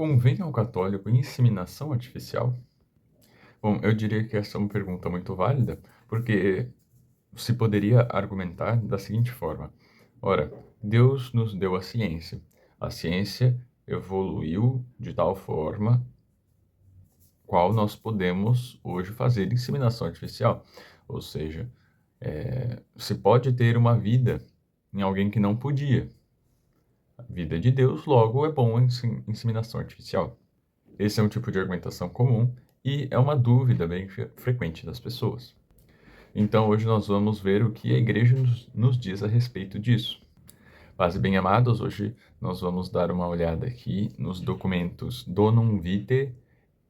Convém ao católico inseminação artificial? Bom, eu diria que essa é uma pergunta muito válida, porque se poderia argumentar da seguinte forma: ora, Deus nos deu a ciência. A ciência evoluiu de tal forma qual nós podemos hoje fazer inseminação artificial. Ou seja, se pode ter uma vida em alguém que não podia. A vida de Deus, logo é bom a inseminação artificial. Esse é um tipo de argumentação comum e é uma dúvida bem frequente das pessoas. Então, hoje nós vamos ver o que a igreja nos diz a respeito disso. Paz e bem amados, hoje nós vamos dar uma olhada aqui nos documentos Donum Vitae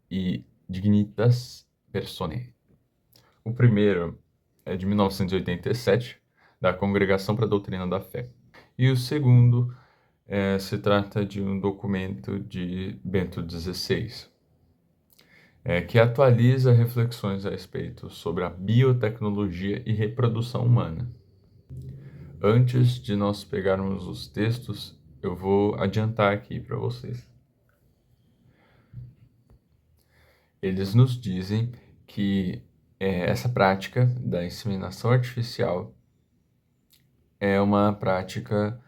e Dignitas Personae. O primeiro é de 1987, da Congregação para a Doutrina da Fé. E o segundo se trata de um documento de Bento XVI, que atualiza reflexões a respeito sobre a biotecnologia e reprodução humana. Antes de nós pegarmos os textos, eu vou adiantar aqui para vocês. Eles nos dizem que essa prática da inseminação artificial é uma prática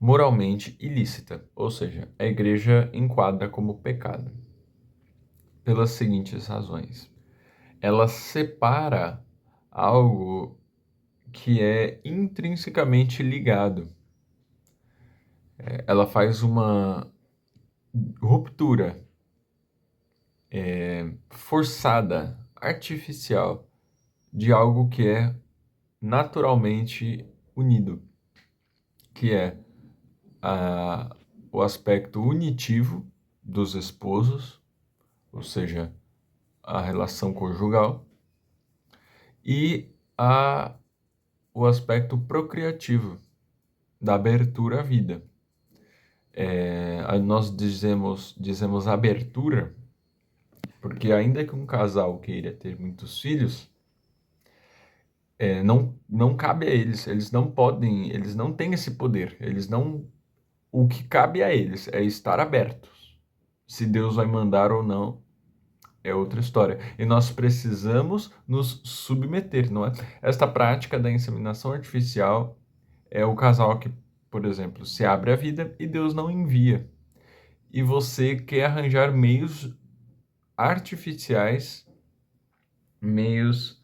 moralmente ilícita, ou seja, a igreja enquadra como pecado, pelas seguintes razões. Ela separa algo que é intrinsecamente ligado. Ela faz uma ruptura forçada, artificial, de algo que é naturalmente unido, que é o aspecto unitivo dos esposos, ou seja, a relação conjugal, e o aspecto procriativo da abertura à vida. Nós dizemos abertura, porque ainda que um casal queira ter muitos filhos, não cabe a eles não podem, eles não têm esse poder, o que cabe a eles é estar abertos. Se Deus vai mandar ou não, é outra história. E nós precisamos nos submeter, não é? Esta prática da inseminação artificial é o casal que, por exemplo, se abre a vida e Deus não envia. E você quer arranjar meios artificiais, meios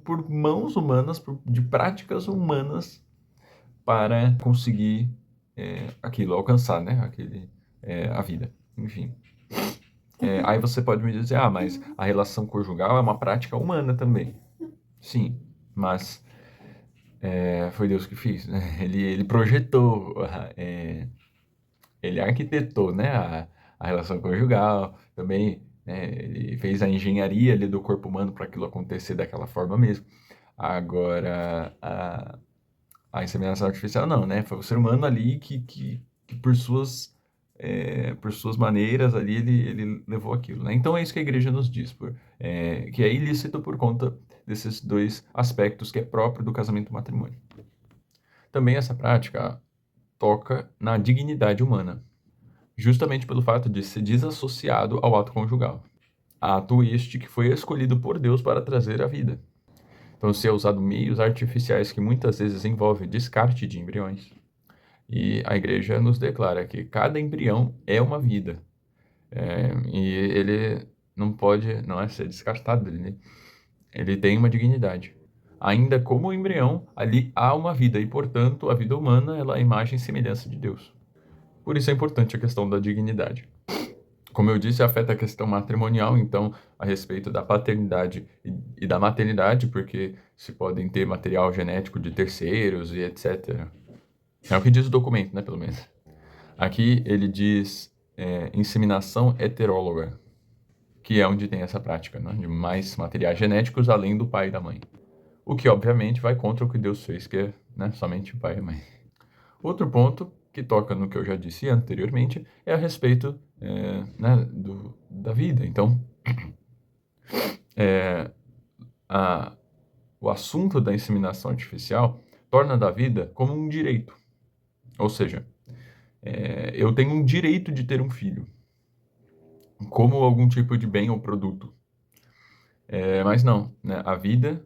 por mãos humanas, de práticas humanas, para conseguir aquilo, alcançar, né? A vida, enfim. Aí você pode me dizer, mas a relação conjugal é uma prática humana também. Sim, mas foi Deus que fez, né? Ele projetou, ele arquitetou, né, a relação conjugal, também ele fez a engenharia ali do corpo humano para aquilo acontecer daquela forma mesmo. Agora, a inseminação artificial não, né? Foi o ser humano ali que por suas maneiras ali, ele levou aquilo, né? Então é isso que a igreja nos diz, que é ilícito por conta desses dois aspectos que é próprio do casamento e matrimônio. Também essa prática toca na dignidade humana, justamente pelo fato de ser desassociado ao ato conjugal. Ato este que foi escolhido por Deus para trazer a vida. Então, se é usado meios artificiais que muitas vezes envolvem descarte de embriões. E a igreja nos declara que cada embrião é uma vida. E ele não ser descartado. Ele tem uma dignidade. Ainda como embrião, ali há uma vida. E, portanto, a vida humana ela é a imagem e semelhança de Deus. Por isso é importante a questão da dignidade. Como eu disse, afeta a questão matrimonial, então, a respeito da paternidade e da maternidade, porque se podem ter material genético de terceiros e etc. É o que diz o documento, né, pelo menos. Aqui ele diz inseminação heteróloga, que é onde tem essa prática, né, de mais materiais genéticos além do pai e da mãe. O que, obviamente, vai contra o que Deus fez, que é, né, somente o pai e a mãe. Outro ponto que toca no que eu já disse anteriormente é a respeito né, da vida. Então, o assunto da inseminação artificial torna da vida como um direito. Ou seja, eu tenho um direito de ter um filho, como algum tipo de bem ou produto. Mas não, né? A vida,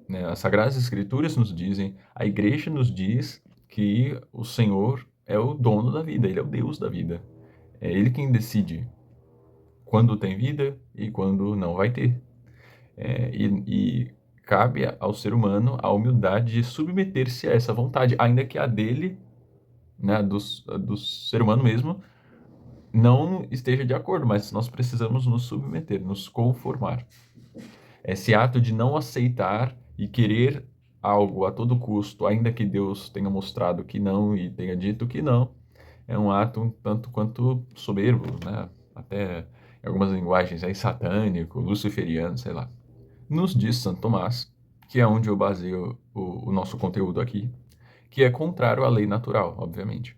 né? As Sagradas Escrituras nos dizem, a Igreja nos diz que o Senhor é o dono da vida, Ele é o Deus da vida. É Ele quem decide quando tem vida e quando não vai ter. E cabe ao ser humano a humildade de submeter-se a essa vontade, ainda que a dele, né, do ser humano mesmo, não esteja de acordo, mas nós precisamos nos submeter, nos conformar. Esse ato de não aceitar e querer algo a todo custo, ainda que Deus tenha mostrado que não e tenha dito que não, é um ato um tanto quanto soberbo, né? Até em algumas linguagens aí satânico, luciferiano, sei lá. Nos diz Santo Tomás, que é onde eu baseio o nosso conteúdo aqui, que é contrário à lei natural, obviamente.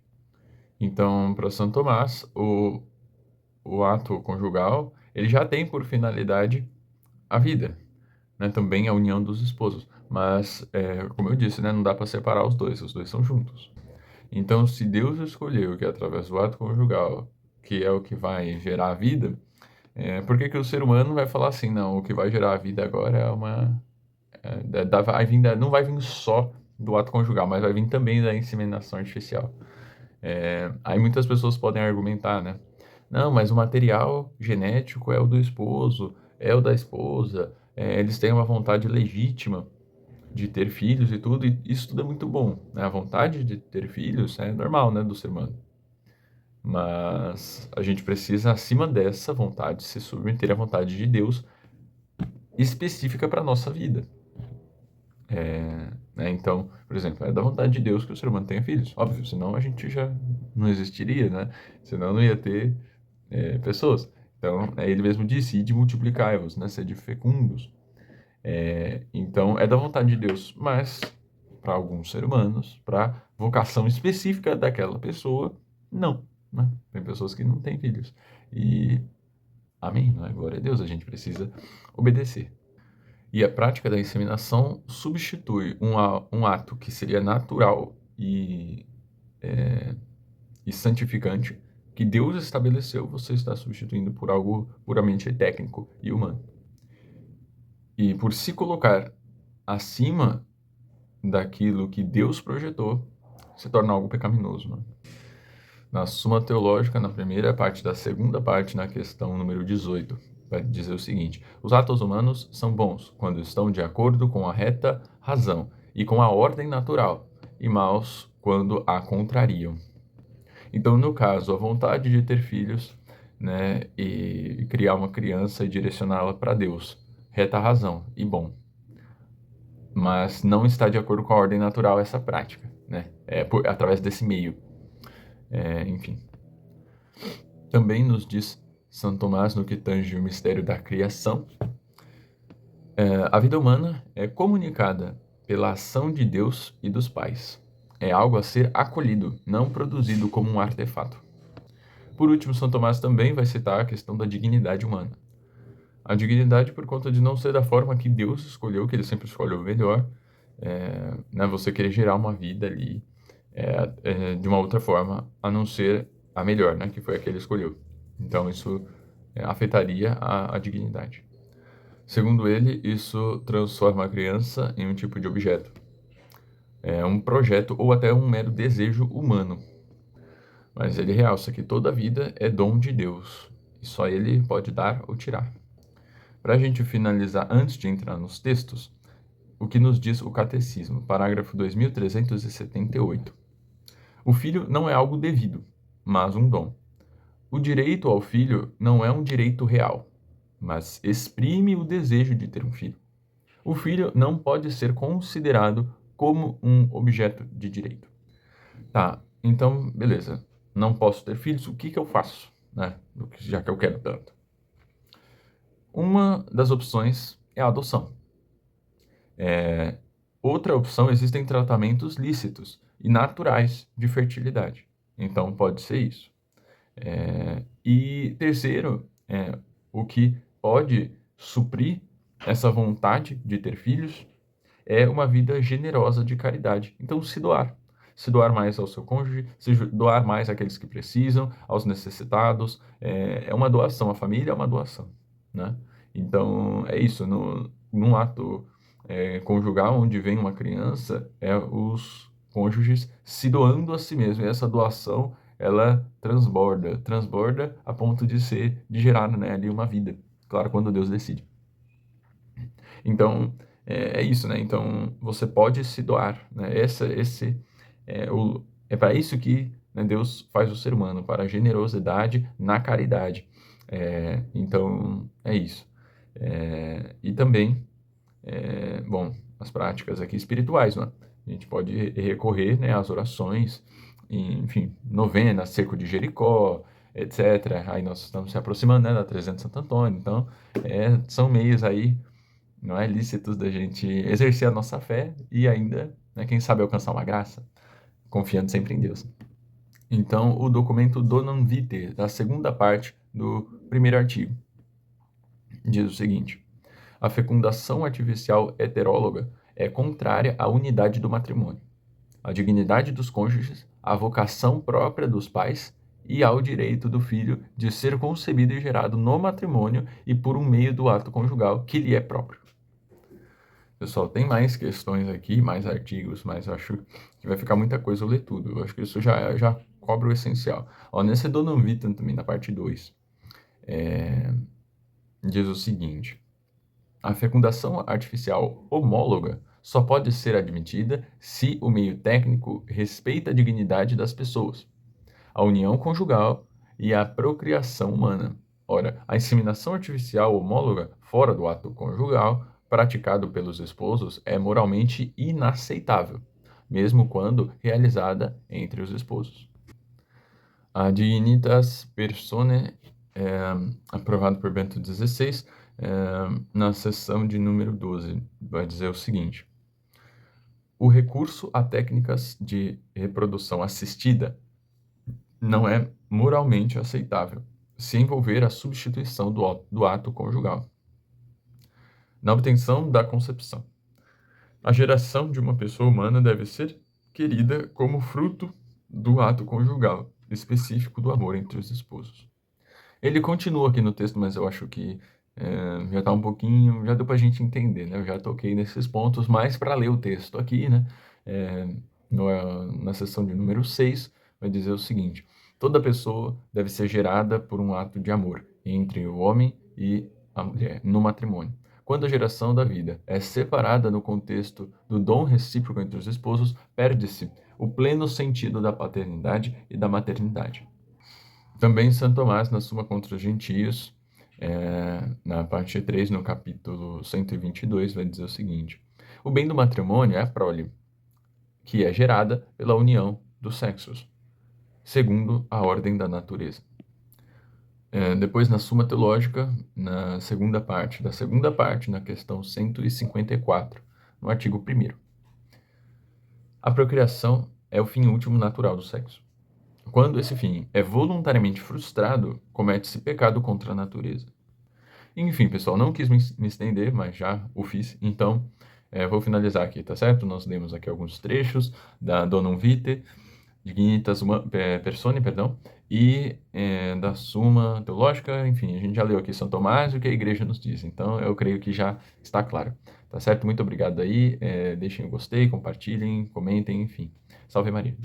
Então, para Santo Tomás, o ato conjugal, ele já tem por finalidade a vida, né? Também a união dos esposos. Mas, como eu disse, né, não dá para separar os dois são juntos. Então, se Deus escolheu que é através do ato conjugal, que é o que vai gerar a vida, por que que o ser humano vai falar assim, não, o que vai gerar a vida agora é uma... não vai vir só do ato conjugal, mas vai vir também da inseminação artificial. Aí muitas pessoas podem argumentar, né? Não, mas o material genético é o do esposo, é o da esposa, eles têm uma vontade legítima de ter filhos e tudo, e isso tudo é muito bom, né? A vontade de ter filhos é normal, né, do ser humano. Mas a gente precisa, acima dessa vontade, se submeter à vontade de Deus específica para a nossa vida. Né? Então, por exemplo, é da vontade de Deus que o ser humano tenha filhos. Óbvio, senão a gente já não existiria, né? Senão não ia ter pessoas. Então, ele mesmo disse, ide multiplicai-vos, né? Sede fecundos. Então, é da vontade de Deus, mas para alguns seres humanos, para vocação específica daquela pessoa, não, né? Tem pessoas que não têm filhos. E, amém, né? Glória a Deus, a gente precisa obedecer. E a prática da inseminação substitui um ato que seria natural e santificante, que Deus estabeleceu, você está substituindo por algo puramente técnico e humano. E por se colocar acima daquilo que Deus projetou, se torna algo pecaminoso. Né? Na Suma Teológica, na primeira parte da segunda parte, na questão número 18, vai dizer o seguinte: os atos humanos são bons quando estão de acordo com a reta razão e com a ordem natural, e maus quando a contrariam. Então, no caso, a vontade de ter filhos, né, e criar uma criança e direcioná-la para Deus, reta razão e bom. Mas não está de acordo com a ordem natural essa prática, né? Através desse meio. Enfim. Também nos diz São Tomás no que tange o mistério da criação. A vida humana é comunicada pela ação de Deus e dos pais. É algo a ser acolhido, não produzido como um artefato. Por último, São Tomás também vai citar a questão da dignidade humana. A dignidade por conta de não ser da forma que Deus escolheu, que ele sempre escolheu o melhor, né, você querer gerar uma vida ali de uma outra forma, a não ser a melhor, né, que foi a que ele escolheu. Então isso afetaria a dignidade. Segundo ele, isso transforma a criança em um tipo de objeto, um projeto ou até um mero desejo humano. Mas ele realça que toda vida é dom de Deus, e só ele pode dar ou tirar. Para a gente finalizar, antes de entrar nos textos, o que nos diz o Catecismo, parágrafo 2378. O filho não é algo devido, mas um dom. O direito ao filho não é um direito real, mas exprime o desejo de ter um filho. O filho não pode ser considerado como um objeto de direito. Tá, então, beleza. Não posso ter filhos, o que eu faço, né? Já que eu quero tanto. Uma das opções é a adoção. Outra opção, existem tratamentos lícitos e naturais de fertilidade. Então, pode ser isso. E terceiro, o que pode suprir essa vontade de ter filhos é uma vida generosa de caridade. Então, se doar. se doar mais ao seu cônjuge, doar mais àqueles que precisam, aos necessitados. É uma doação, a família é uma doação, né? Então, é isso, num ato conjugal, onde vem uma criança, é os cônjuges se doando a si mesmo, e essa doação, ela transborda a ponto de gerar, né, ali uma vida, claro, quando Deus decide. Então, é isso, né? Então, você pode se doar, né? É para isso que, né, Deus faz o ser humano, para a generosidade na caridade. Então, é isso. E também, bom, as práticas aqui espirituais, né? A gente pode recorrer, né, às orações, enfim, novena, cerco de Jericó, etc. Aí nós estamos se aproximando, né, da 300 de Santo Antônio. Então, são meios aí, não é lícitos da gente exercer a nossa fé e ainda, né, quem sabe, alcançar uma graça, confiando sempre em Deus. Então, o documento Donum Vitae, da segunda parte do primeiro artigo, diz o seguinte: a fecundação artificial heteróloga é contrária à unidade do matrimônio, à dignidade dos cônjuges, à vocação própria dos pais e ao direito do filho de ser concebido e gerado no matrimônio e por um meio do ato conjugal que lhe é próprio. Pessoal, tem mais questões aqui, mais artigos, mas eu acho que vai ficar muita coisa eu ler tudo. Eu acho que isso já cobre o essencial. Ó, nesse Donum Vitae também, na parte 2, diz o seguinte: a fecundação artificial homóloga só pode ser admitida se o meio técnico respeita a dignidade das pessoas, a união conjugal e a procriação humana. Ora, a inseminação artificial homóloga fora do ato conjugal, praticado pelos esposos, é moralmente inaceitável, mesmo quando realizada entre os esposos. A Dignitas Personae, aprovado por Bento XVI, na seção de número 12, vai dizer o seguinte: o recurso a técnicas de reprodução assistida não é moralmente aceitável se envolver a substituição do ato conjugal. Na obtenção da concepção, a geração de uma pessoa humana deve ser querida como fruto do ato conjugal específico do amor entre os esposos. Ele continua aqui no texto, mas eu acho que já está um pouquinho, já deu para a gente entender, né? Eu já toquei nesses pontos, mas para ler o texto aqui, né? Na seção de número 6, vai dizer o seguinte: toda pessoa deve ser gerada por um ato de amor entre o homem e a mulher no matrimônio. Quando a geração da vida é separada no contexto do dom recíproco entre os esposos, perde-se o pleno sentido da paternidade e da maternidade. Também Santo Tomás, na Suma contra os Gentios, na parte 3, no capítulo 122, vai dizer o seguinte: o bem do matrimônio é a prole, que é gerada pela união dos sexos, segundo a ordem da natureza. Depois, na Suma Teológica, na segunda parte, na questão 154, no artigo 1º. A procriação é o fim último natural do sexo. Quando esse fim é voluntariamente frustrado, comete-se pecado contra a natureza. Enfim, pessoal, não quis me estender, mas já o fiz. Então, vou finalizar aqui, tá certo? Nós lemos aqui alguns trechos da Donum Vitae, Dignitas Personae, perdão, e da Suma Teológica. Enfim, a gente já leu aqui São Tomás e o que a igreja nos diz. Então, eu creio que já está claro. Tá certo? Muito obrigado aí. Deixem o gostei, compartilhem, comentem, enfim. Salve Maria.